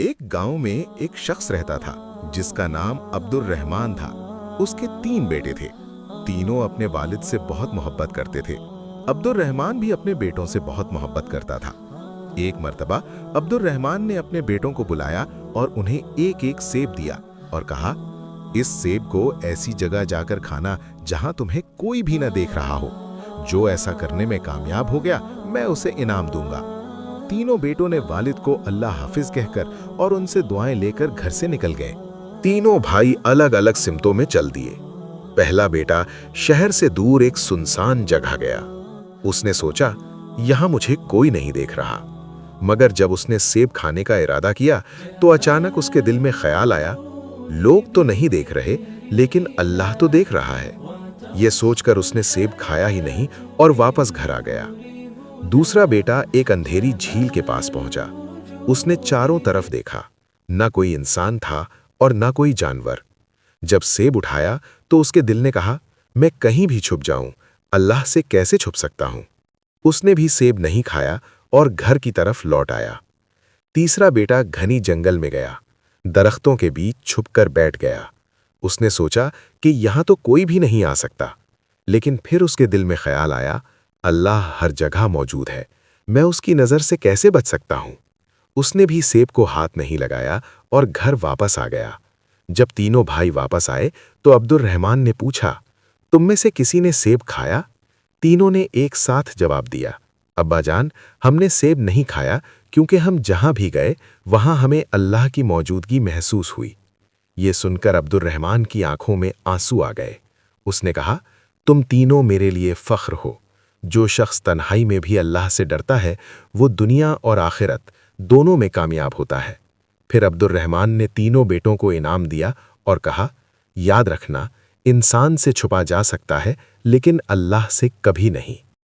ایک गांव में एक शख्स रहता था जिसका नाम अब्दुल रहमान था। उसके 3 बेटे थे। तीनों अपने वालिद से बहुत मोहब्बत करते थे। अब्दुल रहमान भी अपने बेटों से बहुत मोहब्बत करता था। एक मर्तबा अब्दुल रहमान ने अपने बेटों को बुलाया और उन्हें एक एक सेब दिया और कहा, इस सेब को ऐसी जगह जाकर खाना जहां तुम्हें कोई भी न देख रहा हो। जो ऐसा करने में कामयाब हो गया मैं उसे इनाम दूंगा। तीनों बेटों ने वालिद को अल्लाह हाफिज कहकर और उनसे दुआएं लेकर घर से निकल गए। तीनों भाई अलग अलग सिमतों में चल दिए। पहला बेटा शहर से दूर एक सुनसान जगह गया। उसने सोचा, यहां मुझे कोई नहीं देख रहा। मगर जब उसने सेब खाने का इरादा किया तो अचानक उसके दिल में ख्याल आया, लोग तो नहीं देख रहे लेकिन अल्लाह तो देख रहा है। यह सोचकर उसने सेब खाया ही नहीं और वापस घर आ गया। दूसरा बेटा एक अंधेरी झील के पास पहुंचा। उसने चारों तरफ देखा, न कोई इंसान था और न कोई जानवर। जब सेब उठाया तो उसके दिल ने कहा, मैं कहीं भी छुप जाऊं, अल्लाह से कैसे छुप सकता हूं। उसने भी सेब नहीं खाया और घर की तरफ लौट आया। तीसरा बेटा घनी जंगल में गया, दरख्तों के बीच छुपकर बैठ गया। उसने सोचा कि यहां तो कोई भी नहीं आ सकता, लेकिन फिर उसके दिल में ख्याल आया, अल्लाह हर जगह मौजूद है, मैं उसकी नज़र से कैसे बच सकता हूं। उसने भी सेब को हाथ नहीं लगाया और घर वापस आ गया। जब तीनों भाई वापस आए तो अब्दुल रहमान ने पूछा, तुम में से किसी ने सेब खाया? तीनों ने एक साथ जवाब दिया, अब्बा जान, हमने सेब नहीं खाया क्योंकि हम जहां भी गए वहां हमें अल्लाह की मौजूदगी महसूस हुई। ये सुनकर अब्दुल रहमान की आंखों में आंसू आ गए। उसने कहा, तुम तीनों मेरे लिए फख्र हो। जो शख्स तन्हाई में भी अल्लाह से डरता है वो दुनिया और आखिरत दोनों में कामयाब होता है। फिर अब्दुल रहमान ने तीनों बेटों को इनाम दिया और कहा, याद रखना, इंसान से छुपा जा सकता है लेकिन अल्लाह से कभी नहीं।